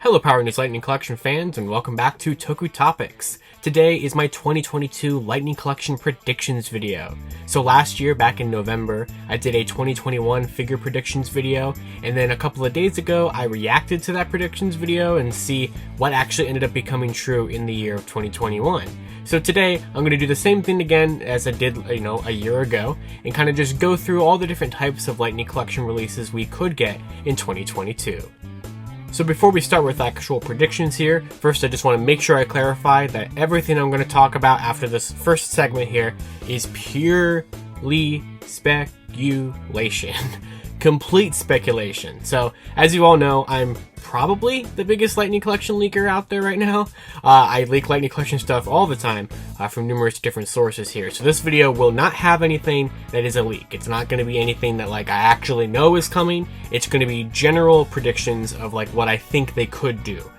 Hello Power News Lightning Collection fans, and welcome back to Toku Topics. Today is my 2022 Lightning Collection predictions video. So last year, back in November, I did a 2021 figure predictions video, and then a couple of days ago, I reacted to that predictions video and see what actually ended up becoming true in the year of 2021. So today, I'm going to do the same thing again as I did, a year ago, and kind of just go through all the different types of Lightning Collection releases we could get in 2022. So before we start with actual predictions here, first I just want to make sure I clarify that everything I'm going to talk about after this first segment here is purely speculation. Complete speculation. So, as you all know, I'm probably the biggest Lightning Collection leaker out there right now. I leak Lightning Collection stuff all the time from numerous different sources here. So this video will not have anything that is a leak. It's not going to be anything that I actually know is coming. It's going to be general predictions of what I think they could do.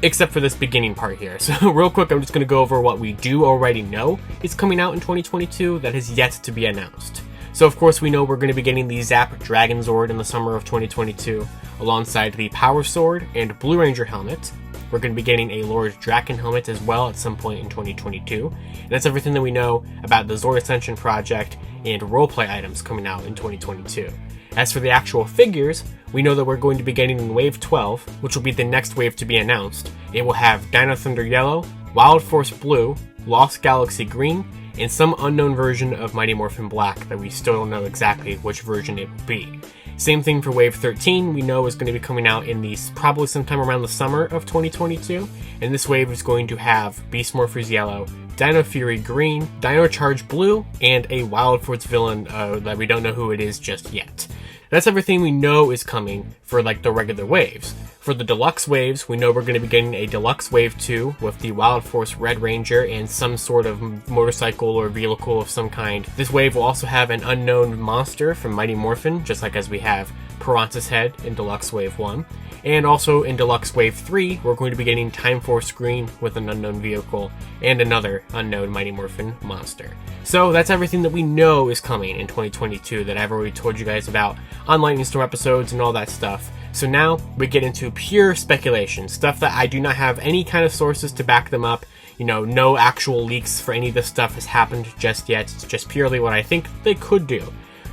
Except for this beginning part here. So real quick, I'm just going to go over what we do already know is coming out in 2022 that has yet to be announced. So of course we know we're going to be getting the Zap Dragon Zord in the summer of 2022, alongside the Power Sword and Blue Ranger helmet. We're going to be getting a Lord Draken helmet as well at some point in 2022. And that's everything that we know about the Zord Ascension project and roleplay items coming out in 2022. As for the actual figures, we know that we're going to be getting in Wave 12, which will be the next wave to be announced. It will have Dino Thunder Yellow, Wild Force Blue, Lost Galaxy Green, and some unknown version of Mighty Morphin Black that we still don't know exactly which version it will be. Same thing for Wave 13, we know is going to be coming out in probably sometime around the summer of 2022, and this wave is going to have Beast Morphers Yellow, Dino Fury Green, Dino Charge Blue, and a Wild Force villain that we don't know who it is just yet. That's everything we know is coming for the regular waves. For the deluxe waves, we know we're going to be getting a deluxe wave 2 with the Wild Force Red Ranger and some sort of motorcycle or vehicle of some kind. This wave will also have an unknown monster from Mighty Morphin, just like as we have Piranha's Head in Deluxe Wave 1. And also in Deluxe Wave 3, we're going to be getting Time Force Green with an unknown vehicle and another unknown Mighty Morphin monster. So that's everything that we know is coming in 2022 that I've already told you guys about on Lightning Storm episodes and all that stuff. So now we get into pure speculation, stuff that I do not have any kind of sources to back them up. No actual leaks for any of this stuff has happened just yet. It's just purely what I think they could do.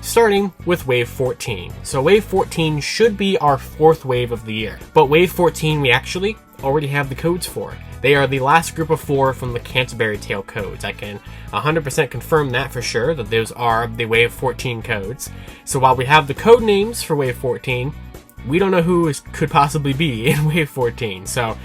Starting with Wave 14. So Wave 14 should be our fourth wave of the year. But Wave 14 we actually already have the codes for. They are the last group of 4 from the Canterbury Tale codes. I can 100% confirm that for sure, that those are the Wave 14 codes. So while we have the code names for Wave 14, we don't know who could possibly be in Wave 14. So,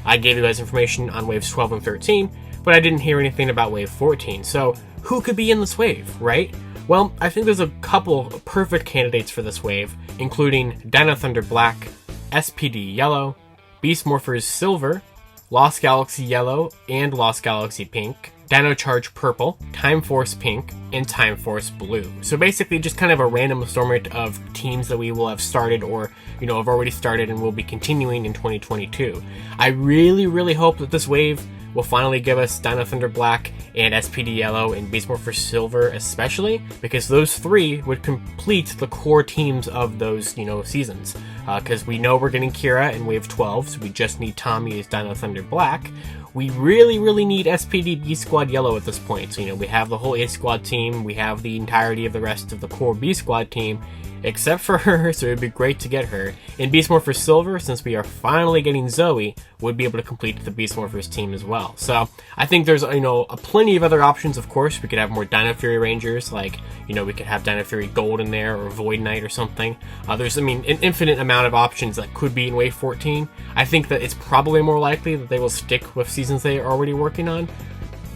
I gave you guys information on Waves 12 and 13, but I didn't hear anything about Wave 14. So who could be in this wave, right? Well, I think there's a couple of perfect candidates for this wave, including Dino Thunder Black, SPD Yellow, Beast Morphers Silver, Lost Galaxy Yellow and Lost Galaxy Pink, Dino Charge Purple, Time Force Pink, and Time Force Blue. So basically just kind of a random assortment of teams that we will have started or, have already started and will be continuing in 2022. I really, really hope that this wave will finally give us Dino Thunder Black and SPD Yellow and Beast Morphers Silver especially, because those 3 would complete the core teams of those, seasons. Because we know we're getting Kira in Wave 12, so we just need Tommy as Dino Thunder Black. We really, really need SPD B Squad Yellow at this point. So, we have the whole A Squad team, we have the entirety of the rest of the core B Squad team, except for her, so it'd be great to get her. And Beast Morphers Silver, since we are finally getting Zoe, would be able to complete the Beast Morphers team as well. So I think there's, plenty of other options, of course. We could have more Dino Fury Rangers, we could have Dino Fury Gold in there, or Void Knight or something. There's, an infinite amount of options that could be in Wave 14. I think that it's probably more likely that they will stick with seasons they are already working on,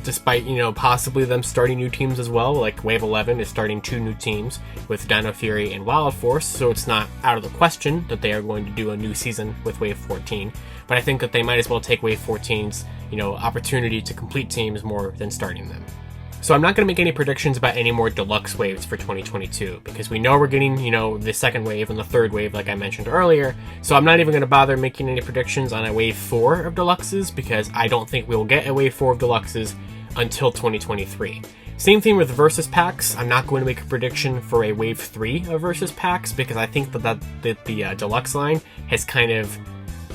despite, possibly them starting new teams as well. Wave 11 is starting 2 new teams with Dino Fury and Wild Force, so it's not out of the question that they are going to do a new season with Wave 14. But I think that they might as well take Wave 14's, opportunity to complete teams more than starting them. So I'm not going to make any predictions about any more deluxe waves for 2022, because we know we're getting, the second wave and the third wave like I mentioned earlier, so I'm not even going to bother making any predictions on a Wave 4 of deluxes, because I don't think we'll get a Wave 4 of deluxes until 2023. Same thing with Versus Packs. I'm not going to make a prediction for a Wave 3 of Versus Packs, because I think that the Deluxe line has kind of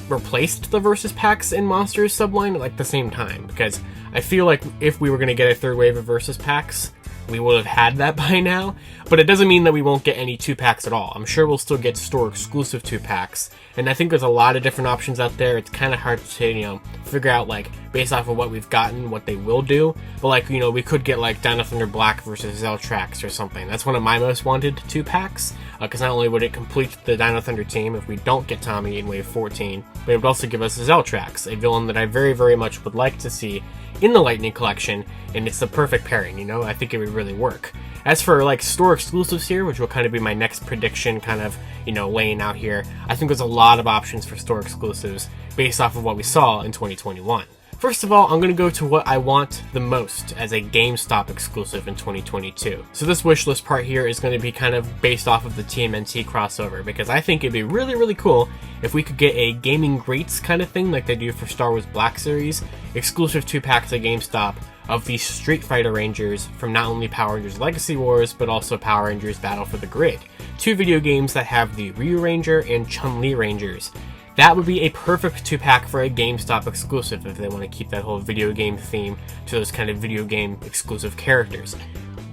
replaced the Versus Packs in Monsters subline at like the same time, because I feel like if we were going to get a third wave of Versus Packs, we would have had that by now, but it doesn't mean that we won't get any 2-packs at all. I'm sure we'll still get store exclusive 2-packs, and I think there's a lot of different options out there. It's kind of hard to, figure out, like, based off of what we've gotten, what they will do, but, like, we could get, like, Dino Thunder Black versus Zeltrax or something. That's one of my most wanted 2-packs, because not only would it complete the Dino Thunder team if we don't get Tommy in Wave 14, but it would also give us Zeltrax, a villain that I very, very much would like to see in the Lightning Collection, and it's the perfect pairing, I think it would really work. As for, like, store exclusives here, which will kind of be my next prediction, kind of, laying out here, I think there's a lot of options for store exclusives based off of what we saw in 2021. First of all, I'm going to go to what I want the most as a GameStop exclusive in 2022. So this wishlist part here is going to be kind of based off of the TMNT crossover, because I think it'd be really, really cool if we could get a Gaming Greats kind of thing like they do for Star Wars Black Series, exclusive 2-packs at GameStop of the Street Fighter Rangers from not only Power Rangers Legacy Wars, but also Power Rangers Battle for the Grid. 2 video games that have the Ryu Ranger and Chun-Li Rangers. That would be a perfect 2-pack for a GameStop exclusive if they want to keep that whole video game theme to those kind of video game exclusive characters.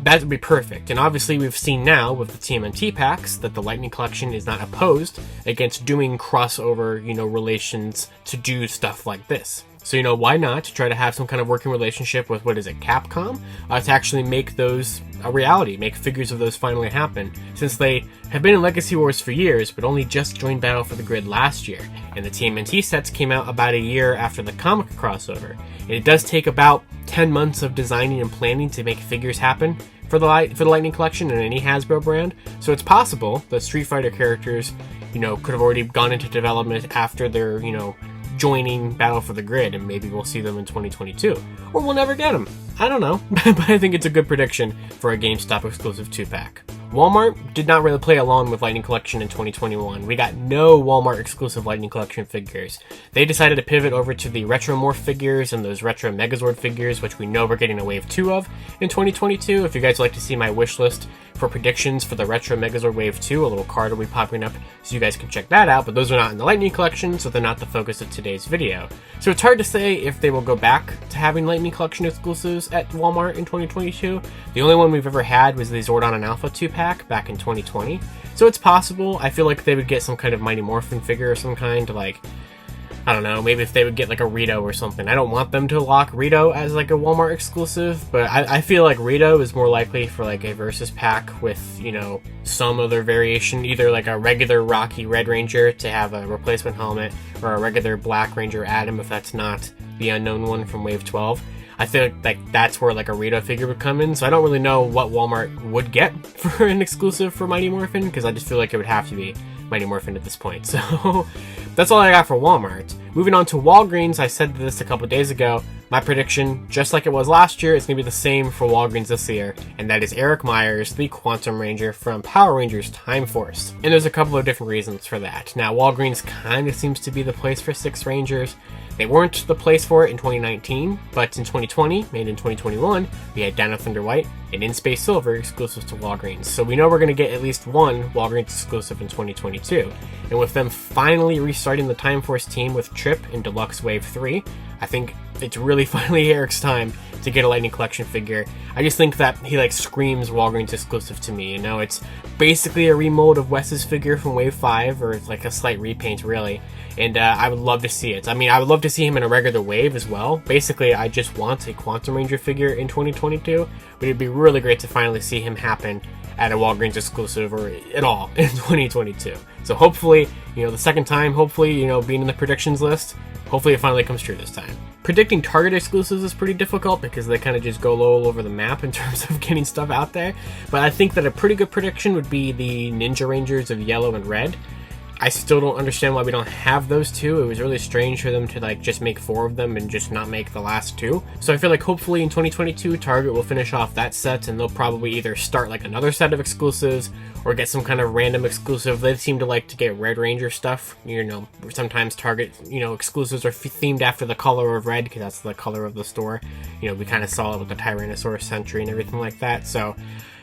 That would be perfect, and obviously we've seen now with the TMNT packs that the Lightning Collection is not opposed against doing crossover, relations to do stuff like this. So, why not try to have some kind of working relationship with, Capcom, to actually make those a reality, make figures of those finally happen, since they have been in Legacy Wars for years, but only just joined Battle for the Grid last year, and the TMNT sets came out about a year after the comic crossover, and it does take about 10 months of designing and planning to make figures happen for the Lightning Collection and any Hasbro brand, so it's possible that Street Fighter characters, could have already gone into development after their, joining Battle for the Grid, and maybe we'll see them in 2022. Or we'll never get them. I don't know, but I think it's a good prediction for a GameStop exclusive 2-pack. Walmart did not really play along with Lightning Collection in 2021. We got no Walmart exclusive Lightning Collection figures. They decided to pivot over to the Retro Morph figures and those Retro Megazord figures, which we know we're getting a Wave 2 of in 2022. If you guys would like to see my wish list for predictions for the Retro Megazord Wave 2, a little card will be popping up so you guys can check that out, but those are not in the Lightning Collection, so they're not the focus of today's video. So it's hard to say if they will go back to having Lightning Collection exclusives at Walmart in 2022. The only one we've ever had was the Zordon and Alpha 2-pack back in 2020. So it's possible. I feel like they would get some kind of Mighty Morphin figure or some kind, like, I don't know, maybe if they would get like a Rito or something. I don't want them to lock Rito as like a Walmart exclusive, but I feel like Rito is more likely for like a Versus pack with, some other variation, either like a regular Rocky Red Ranger to have a replacement helmet, or a regular Black Ranger Adam if that's not the unknown one from Wave 12. I feel like that's where like a Rito figure would come in, so I don't really know what Walmart would get for an exclusive for Mighty Morphin, because I just feel like it would have to be Mighty Morphin at this point. So that's all I got for Walmart. Moving on to Walgreens, I said this a couple days ago. My prediction, just like it was last year, is going to be the same for Walgreens this year, and that is Eric Myers, the Quantum Ranger from Power Rangers Time Force. And there's a couple of different reasons for that. Now, Walgreens kind of seems to be the place for 6 Rangers. They weren't the place for it in 2019, but in 2020, made in 2021, we had Dino Thunder White and In Space Silver exclusives to Walgreens. So we know we're going to get at least one Walgreens exclusive in 2022. And with them finally restarting the Time Force team with Trip in Deluxe Wave 3, I think it's really finally Eric's time to get a Lightning Collection figure. I just think that he like screams Walgreens exclusive to me, it's basically a remold of Wes's figure from Wave 5, or like a slight repaint really, and I would love to see it. I mean, I would love to see him in a regular Wave as well. Basically, I just want a Quantum Ranger figure in 2022, but it'd be really great to finally see him happen at a Walgreens exclusive, or at all, in 2022. So hopefully, the second time, hopefully, being in the predictions list, hopefully it finally comes true this time. Predicting Target exclusives is pretty difficult because they kind of just go all over the map in terms of getting stuff out there, but I think that a pretty good prediction would be the Ninja Rangers of Yellow and Red. I still don't understand why we don't have those two. It was really strange for them to like just make 4 of them and just not make the last 2. So I feel like hopefully in 2022 Target will finish off that set, and they'll probably either start like another set of exclusives or get some kind of random exclusive. They seem to like to get Red Ranger stuff. Sometimes Target, exclusives are themed after the color of red because that's the color of the store. We kind of saw it with the Tyrannosaurus Sentry and everything like that. So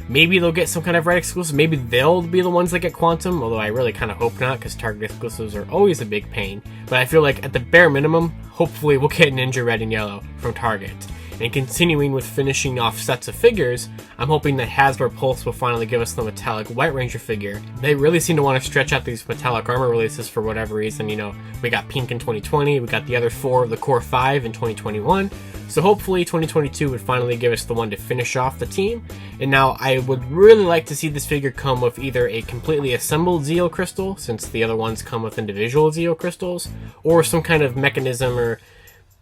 maybe they'll get some kind of red exclusive. Maybe they'll be the ones that get Quantum, although I really kind of hope not, because Target exclusives are always a big pain. But I feel like at the bare minimum, hopefully we'll get Ninja Red and Yellow from Target. And continuing with finishing off sets of figures, I'm hoping that Hasbro Pulse will finally give us the metallic White Ranger figure. They really seem to want to stretch out these metallic armor releases for whatever reason. You know, we got Pink in 2020, we got the other 4 of the Core 5 in 2021. So hopefully 2022 would finally give us the one to finish off the team. And now I would really like to see this figure come with either a completely assembled Zeo crystal, since the other ones come with individual Zeo crystals, or some kind of mechanism or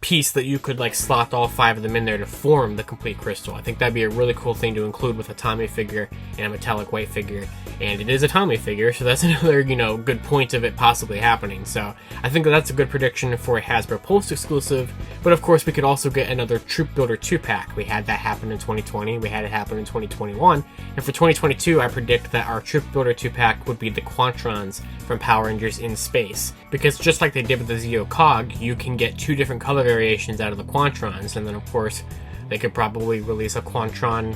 piece that you could like slot all 5 of them in there to form the complete crystal. I think that'd be a really cool thing to include with a Tommy figure and a metallic white figure. And it is a Tommy figure, so that's another, you know, good point of it possibly happening. So I think that's a good prediction for a Hasbro Pulse exclusive. But of course we could also get another Troop Builder 2-pack. We had that happen in 2020, we had it happen in 2021, and for 2022 I predict that our Troop Builder 2-pack would be the Quantrons from Power Rangers in Space. Because just like they did with the Zeo Cog, you can get 2 different color variations out of the Quantrons, and then of course they could probably release a Quantron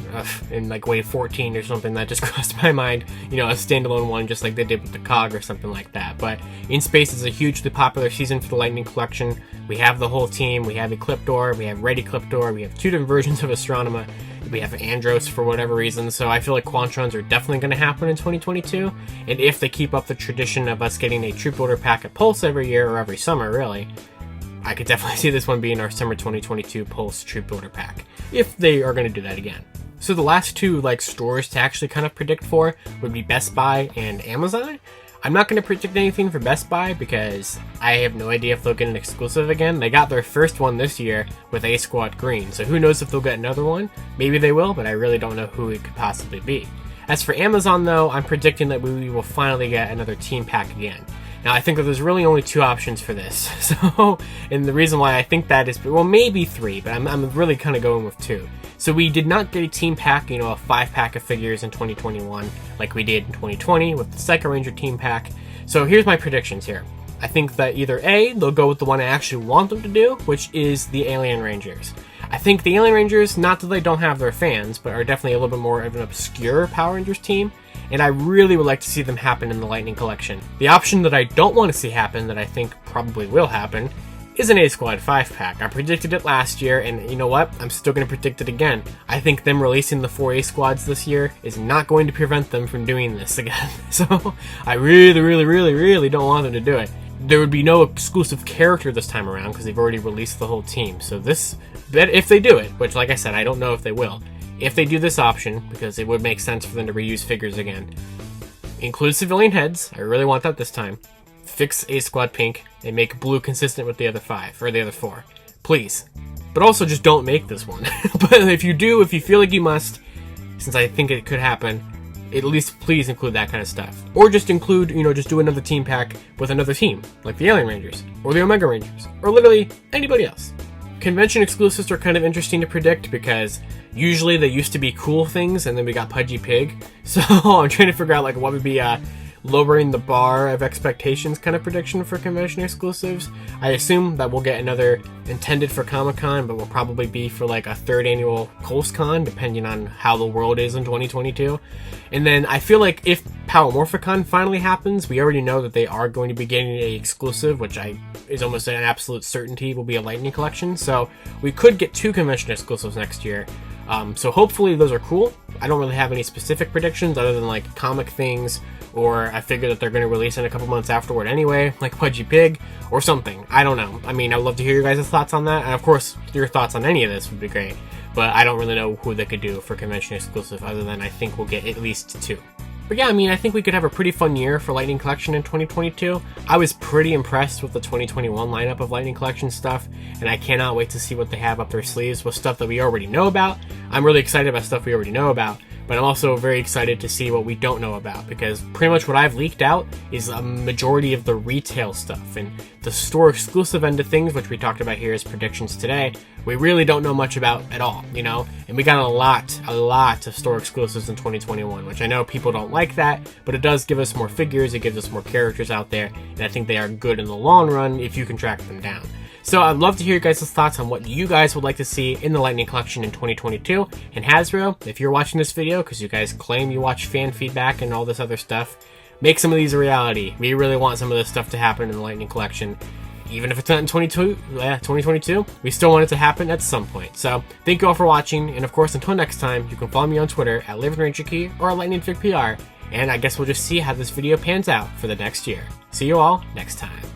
in like wave 14 or something. That just crossed my mind, you know, a standalone one just like they did with the Cog or something like that. But In Space is a hugely popular season for the Lightning Collection. We have the whole team, we have Ecliptor, we have Red Ecliptor, we have 2 different versions of Astronema, we have Andros for whatever reason, so I feel like Quantrons are definitely going to happen in 2022, and if they keep up the tradition of us getting a Troop Builder pack at Pulse every year, or every summer really, I could definitely see this one being our summer 2022 Pulse Troop Builder pack, if they are going to do that again. So the last 2 like stores to actually kind of predict for would be Best Buy and Amazon. I'm not going to predict anything for Best Buy because I have no idea if they'll get an exclusive again. They got their first one this year with A-Squad Green, so who knows if they'll get another one. Maybe they will, but I really don't know who it could possibly be. As for Amazon though, I'm predicting that we will finally get another team pack again. Now I think that there's really only 2 options for this, so, and the reason why I think that is, well, maybe 3, but I'm really kind of going with 2. So we did not get a team pack, you know, a 5-pack of figures in 2021 like we did in 2020 with the Psycho Ranger team pack. So here's my predictions here. I think that either A, they'll go with the one I actually want them to do, which is the Alien Rangers. I think the Alien Rangers, not that they don't have their fans, but are definitely a little bit more of an obscure Power Rangers team, and I really would like to see them happen in the Lightning Collection. The option that I don't want to see happen, that I think probably will happen, is an A-Squad 5-pack. I predicted it last year, and you know what? I'm still going to predict it again. I think them releasing the 4 A-Squads this year is not going to prevent them from doing this again. So I really don't want them to do it. There would be no exclusive character this time around because they've already released the whole team. So this, if they do it, which like I said, I don't know if they will. If they do this option, because it would make sense for them to reuse figures again, include civilian heads. I really want that this time. Fix A-Squad pink and make blue consistent with the other 5 or the other 4, please. But also just don't make this one. But if you do, if you feel like you must, since I think it could happen, at least please include that kind of stuff. Or just include, you know, just do another team pack with another team, like the Alien Rangers or the Omega Rangers or literally anybody else. Convention exclusives are kind of interesting to predict because usually they used to be cool things and then we got Pudgy Pig. So I'm trying to figure out like what would be lowering the bar of expectations kind of prediction for convention exclusives. I assume that we'll get another intended for Comic-Con, but will probably be for like a 3rd annual Coast-Con, depending on how the world is in 2022. And then I feel like if Power Morphicon finally happens, we already know that they are going to be getting a exclusive, which is almost an absolute certainty will be a Lightning Collection. So we could get 2 convention exclusives next year. So hopefully those are cool. I don't really have any specific predictions other than like comic things, or I figure that they're going to release in a couple months afterward anyway, like Pudgy Pig or something. I don't know. I mean, I'd love to hear your guys' thoughts on that, and of course your thoughts on any of this would be great, but I don't really know who they could do for convention exclusive other than I think we'll get at least 2. But yeah, I mean, I think we could have a pretty fun year for Lightning Collection in 2022. I was pretty impressed with the 2021 lineup of Lightning Collection stuff, and I cannot wait to see what they have up their sleeves with stuff that we already know about. I'm really excited about stuff we already know about, but I'm also very excited to see what we don't know about, because pretty much what I've leaked out is a majority of the retail stuff, and the store exclusive end of things, which we talked about here as predictions today, we really don't know much about at all, you know? And we got a lot of store exclusives in 2021, which I know people don't like that, but it does give us more figures, it gives us more characters out there, and I think they are good in the long run if you can track them down. So I'd love to hear your guys' thoughts on what you guys would like to see in the Lightning Collection in 2022. And Hasbro, if you're watching this video, because you guys claim you watch fan feedback and all this other stuff, make some of these a reality. We really want some of this stuff to happen in the Lightning Collection. Even if it's not in 2022, we still want it to happen at some point. So, thank you all for watching, and of course, until next time, you can follow me on Twitter at LivingRangerKey or LightningFigPR, and I guess we'll just see how this video pans out for the next year. See you all next time.